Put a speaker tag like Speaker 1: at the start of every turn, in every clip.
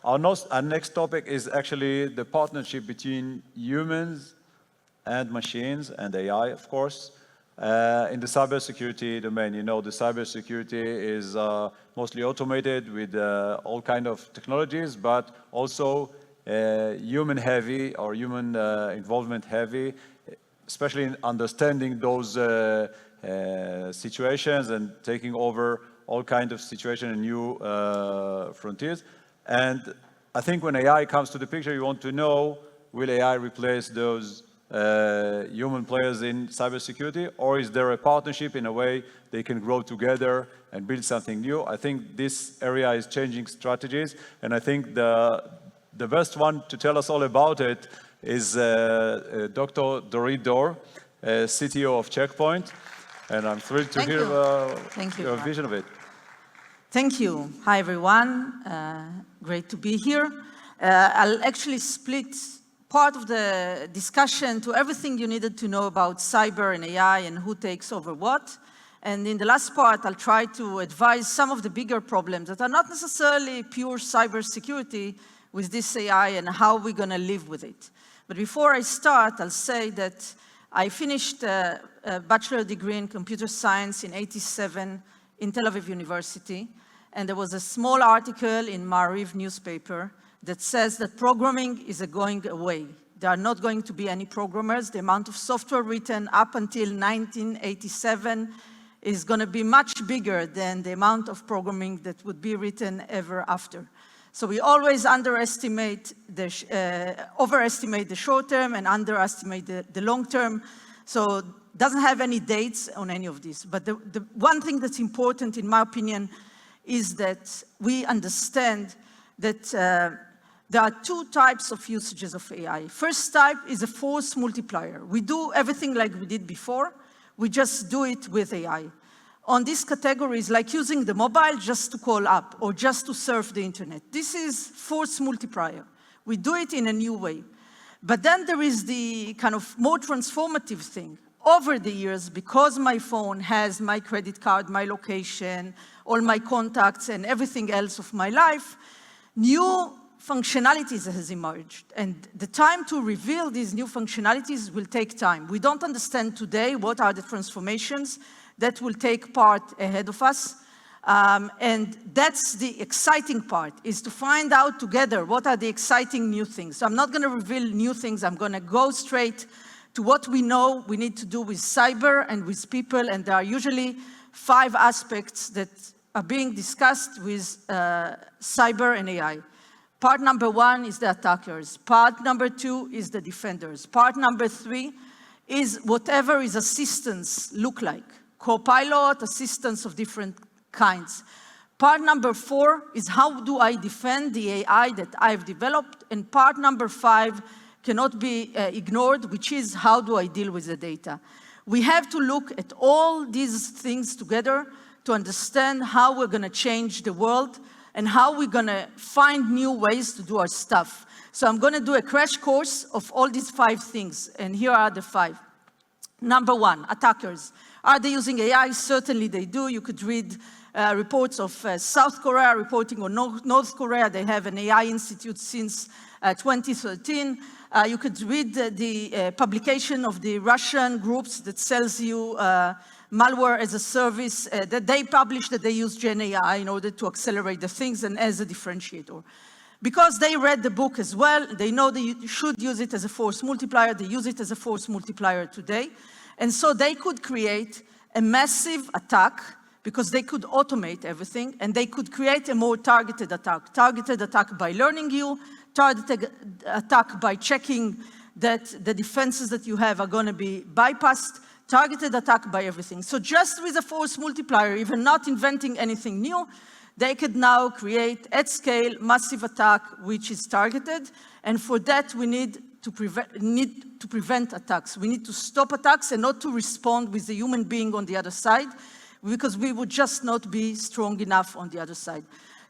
Speaker 1: Our next topic is actually the partnership between humans and machines and AI, of course. In the cybersecurity domain, you know, the cybersecurity is mostly automated with all kind of technologies, but also human heavy or human involvement heavy, especially in understanding those situations and taking over all kinds of situations and new frontiers. And I think when AI comes to the picture, you want to know, will AI replace those human players in cybersecurity, or is there a partnership in a way they can grow together and build something new? I think this area is changing strategies, and I think the best one to tell us all about it is Dr. Dorit Dor, CTO of Checkpoint, and I'm thrilled to hear your vision of it.
Speaker 2: Thank you. Hi, everyone. Great to be here. I'll actually split part of the discussion to everything you needed to know about cyber and AI and who takes over what. And in the last part, I'll try to advise some of the bigger problems that are not necessarily pure cybersecurity with this AI and how we're going to live with it. But before I start, I'll say that I finished a bachelor degree in computer science in '87 in Tel Aviv University. And there was a small article in Aviv newspaper that says that programming is going away. There are not going to be any programmers. The amount of software written up until 1987 is going to be much bigger than the amount of programming that would be written ever after. So we always overestimate the short term and underestimate the long term. So it doesn't have any dates on any of this. But the one thing that's important, in my opinion, is that we understand that there are two types of usages of AI. First type is a force multiplier. We do everything like we did before. We just do it with AI. On these categories, like using the mobile just to call up or just to surf the internet. This is force multiplier. We do it in a new way. But then there is the kind of more transformative thing. Over the years, because my phone has my credit card, my location, all my contacts, and everything else of my life, new functionalities has emerged. And the time to reveal these new functionalities will take time. We don't understand today what are the transformations that will take part ahead of us. And that's the exciting part, is to find out together what are the exciting new things. So I'm not going to reveal new things. I'm going to go straight to what we know we need to do with cyber and with people. And there are usually 5 aspects that are being discussed with cyber and AI. Part number 1 is the attackers. Part number 2 is the defenders. Part number 3 is whatever is assistance look like. Co-pilot, assistance of different kinds. Part number 4 is how do I defend the AI that I've developed. And part number 5 cannot be ignored, which is how do I deal with the data. We have to look at all these things together to understand how we're going to change the world and how we're going to find new ways to do our stuff. So I'm going to do a crash course of all these 5 things, and here are the 5. Number 1, attackers. Are they using AI? Certainly they do. You could read reports of South Korea reporting on North Korea. They have an AI institute since 2013. You could read the publication of the Russian groups that sells you malware as a service, that they publish that they use Gen AI in order to accelerate the things and as a differentiator. Because they read the book as well, they know they should use it as a force multiplier. They use it as a force multiplier today. And so they could create a massive attack because they could automate everything, and they could create a more targeted attack. Targeted attack by learning you, targeted attack by checking that the defenses that you have are going to be bypassed, targeted attack by everything. So just with a force multiplier, even not inventing anything new, they could now create at scale massive attack which is targeted. And for that, we need to prevent attacks. We need to stop attacks and not to respond with the human being on the other side, because we would just not be strong enough on the other side.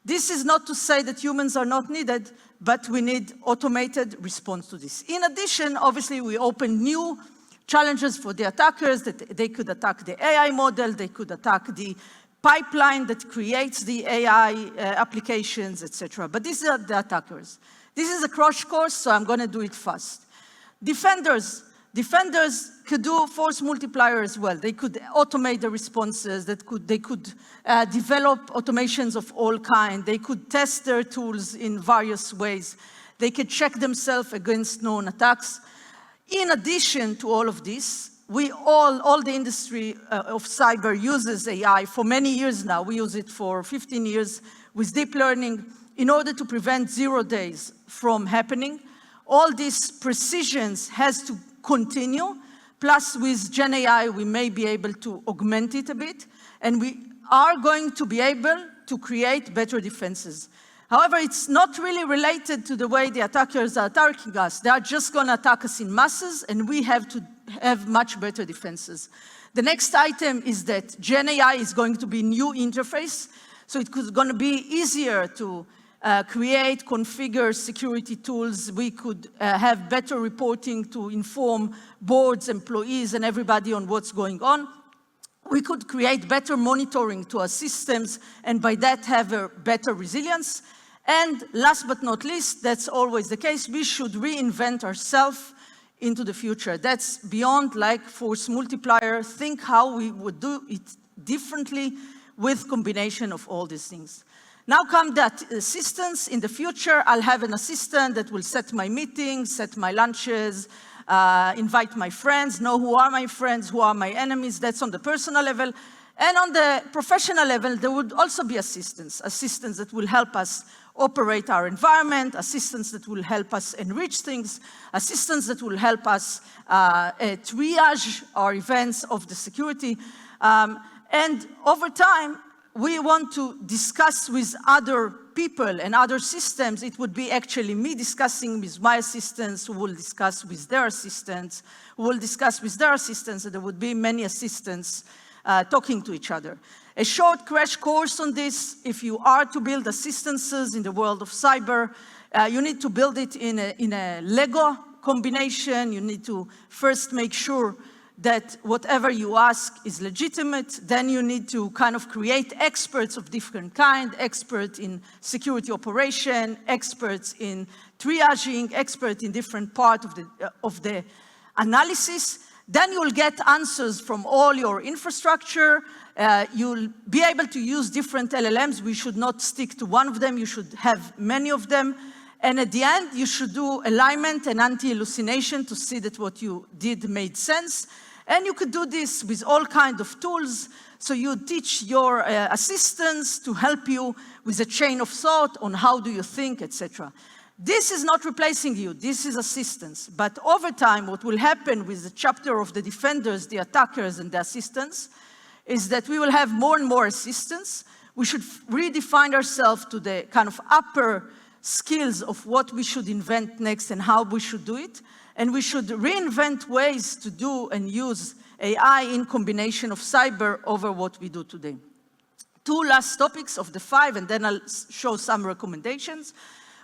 Speaker 2: This is not to say that humans are not needed, but we need automated response to this. In addition, obviously, we open new challenges for the attackers, that they could attack the AI model, they could attack the pipeline that creates the AI applications, etc. But these are the attackers. This is a crash course, so I'm going to do it fast. Defenders could do force multiplier as well. They could automate the responses. They could develop automations of all kinds. They could test their tools in various ways. They could check themselves against known attacks. In addition to all of this, all the industry of cyber uses AI for many years now. We use it for 15 years with deep learning in order to prevent 0 days from happening. All these precisions has to continue. Plus, with Gen AI, we may be able to augment it a bit. And we are going to be able to create better defenses. However, it's not really related to the way the attackers are attacking us. They are just going to attack us in masses, and we have to have much better defenses. The next item is that Gen AI is going to be a new interface, so it's going to be easier to create, configure security tools. We could have better reporting to inform boards, employees, and everybody on what's going on. We could create better monitoring to our systems, and by that have a better resilience. And last but not least, that's always the case, we should reinvent ourselves into the future. That's beyond like force multiplier. Think how we would do it differently with combination of all these things. Now come that assistants. In the future, I'll have an assistant that will set my meetings, set my lunches, invite my friends, know who are my friends, who are my enemies. That's on the personal level. And on the professional level, there would also be assistants that will help us operate our environment, assistants that will help us enrich things, assistants that will help us triage our events of the security. And over time, we want to discuss with other people and other systems. It would be actually me discussing with my assistants, who will discuss with their assistants, who will discuss with their assistants, and there would be many assistants talking to each other. A short crash course on this: if you are to build assistances in the world of cyber, you need to build it in a Lego combination. You need to first make sure that whatever you ask is legitimate. Then you need to kind of create experts of different kind, expert in security operation, experts in triaging, expert in different part of the analysis. Then you'll get answers from all your infrastructure. You'll be able to use different LLMs. We should not stick to one of them. You should have many of them. And at the end, you should do alignment and anti-hallucination to see that what you did made sense. And you could do this with all kinds of tools. So you teach your assistants to help you with a chain of thought on how do you think, etc. This is not replacing you. This is assistance. But over time, what will happen with the chapter of the defenders, the attackers, and the assistants is that we will have more and more assistants. We should redefine ourselves to the kind of upper skills of what we should invent next and how we should do it. And we should reinvent ways to do and use AI in combination of cyber over what we do today. 2 last topics of the 5, and then I'll show some recommendations.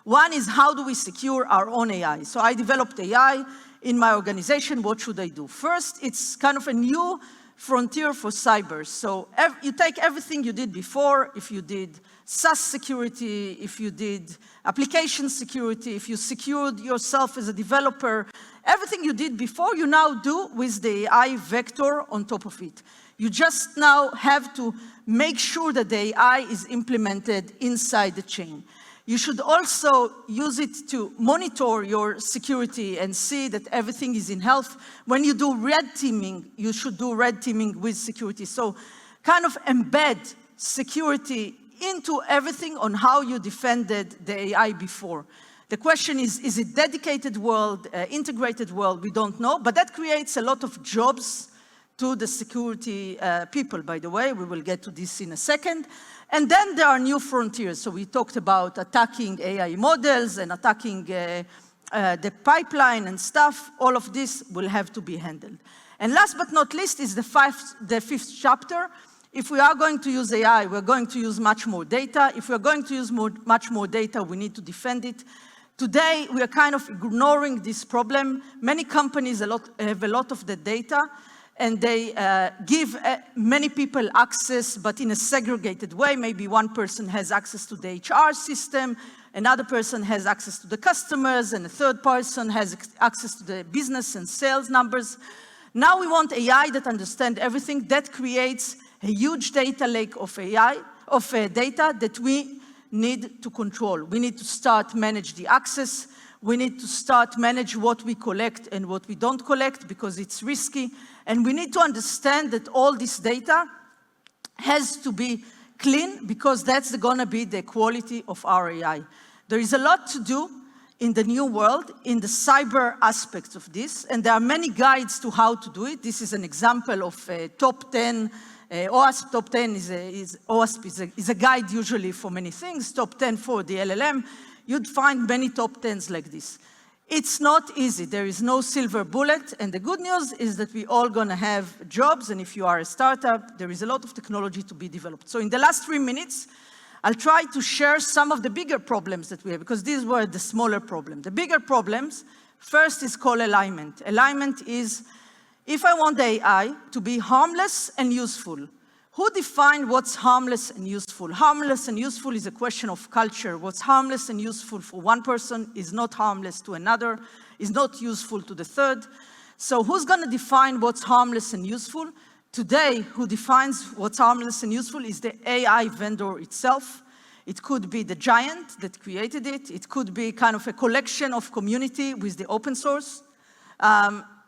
Speaker 2: One is, how do we secure our own AI? So I developed AI in my organization. What should I do? First, it's kind of a new frontier for cyber. So you take everything you did before. If you did SaaS security, if you did application security, if you secured yourself as a developer, everything you did before, you now do with the AI vector on top of it. You just now have to make sure that the AI is implemented inside the chain. You should also use it to monitor your security and see that everything is in health. When you do red teaming, you should do red teaming with security. So kind of embed security into everything on how you defended the AI before. The question is it dedicated world, integrated world? We don't know, but that creates a lot of jobs to the security people, by the way. We will get to this in a second. And then there are new frontiers. So we talked about attacking AI models and attacking the pipeline and stuff. All of this will have to be handled. And last but not least is the 5th chapter. If we are going to use AI, we're going to use much more data. If we're going to use much more data, we need to defend it. Today, we are kind of ignoring this problem. Many companies have a lot of the data, and they give many people access, but in a segregated way. Maybe one person has access to the HR system, another person has access to the customers, and a third person has access to the business and sales numbers. Now we want AI that understands everything. That creates a huge data lake of data that we need to control. We need to start manage the access. We need to start manage what we collect and what we don't collect because it's risky. And we need to understand that all this data has to be clean because that's gonna be the quality of our AI. There is a lot to do in the new world, in the cyber aspects of this, and there are many guides to how to do it. This is an example of a top 10. OWASP top 10 is a guide usually for many things, top 10 for the LLM. You'd find many top 10s like this. It's not easy. There is no silver bullet, and the good news is that we all gonna have jobs, and if you are a startup, there is a lot of technology to be developed. So in the last 3 minutes, I'll try to share some of the bigger problems that we have, because these were the smaller problems. The bigger problems, first is called alignment. Alignment is, if I want the AI to be harmless and useful, who defines what's harmless and useful? Harmless and useful is a question of culture. What's harmless and useful for one person is not harmless to another, is not useful to the third. So who's going to define what's harmless and useful? Today, who defines what's harmless and useful is the AI vendor itself. It could be the giant that created it. It could be kind of a collection of community with the open source.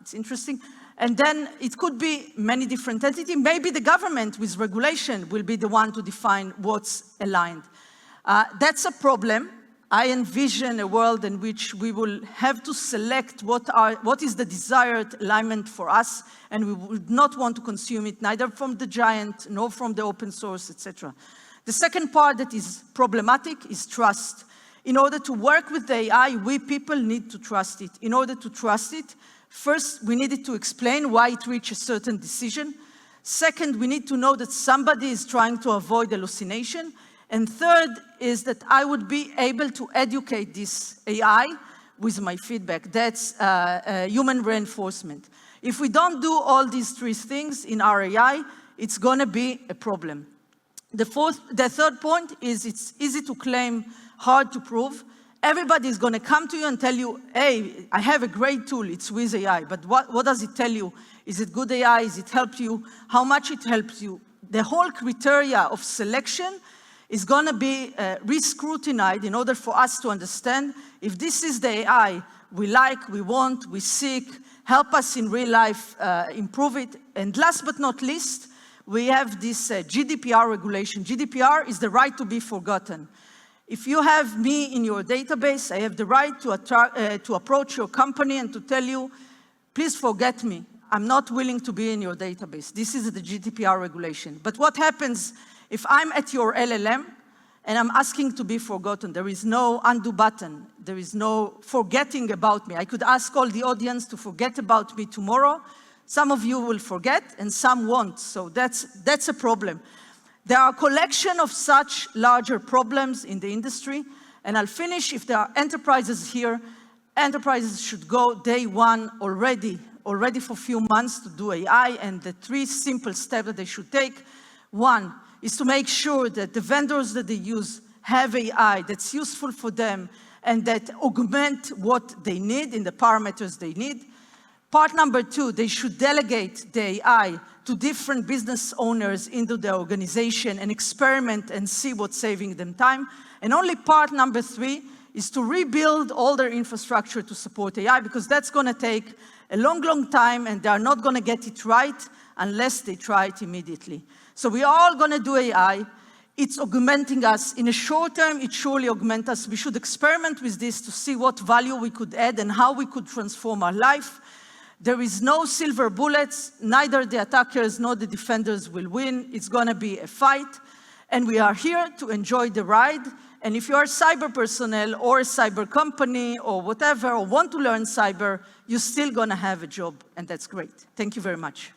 Speaker 2: It's interesting. And then it could be many different entities. Maybe the government with regulation will be the one to define what's aligned. That's a problem. I envision a world in which we will have to select what is the desired alignment for us, and we would not want to consume it neither from the giant nor from the open source, etc. The second part that is problematic is trust. In order to work with the AI, we people need to trust it. In order to trust it, first, we needed to explain why it reached a certain decision. Second, we need to know that somebody is trying to avoid hallucination. And third is that I would be able to educate this AI with my feedback. That's human reinforcement. If we don't do all these three things in our AI, it's going to be a problem. The third point is it's easy to claim, hard to prove. Everybody is going to come to you and tell you, hey, I have a great tool, it's with AI. But what does it tell you? Is it good AI? Is it help you? How much it helps you? The whole criteria of selection is going to be re-scrutinized in order for us to understand if this is the AI we like, we want, we seek, help us in real life, improve it. And last but not least, we have this GDPR regulation. GDPR is the right to be forgotten. If you have me in your database, I have the right to approach your company and to tell you, please forget me. I'm not willing to be in your database. This is the GDPR regulation. But what happens if I'm at your LLM and I'm asking to be forgotten? There is no undo button. There is no forgetting about me. I could ask all the audience to forget about me tomorrow. Some of you will forget and some won't. So that's a problem. There are a collection of such larger problems in the industry. And I'll finish, if there are enterprises here, enterprises should go day one already for a few months to do AI, and the 3 simple steps that they should take. One is to make sure that the vendors that they use have AI that's useful for them and that augment what they need in the parameters they need. Part number 2, they should delegate the AI to different business owners into their organization and experiment and see what's saving them time. And only part number 3 is to rebuild all their infrastructure to support AI, because that's going to take a long, long time, and they are not going to get it right unless they try it immediately. So we are all going to do AI. It's augmenting us. In a short term, it surely augments us. We should experiment with this to see what value we could add and how we could transform our life. There is no silver bullets. Neither the attackers nor the defenders will win. It's going to be a fight. And we are here to enjoy the ride. And if you are cyber personnel or a cyber company or whatever, or want to learn cyber, you're still going to have a job. And that's great. Thank you very much.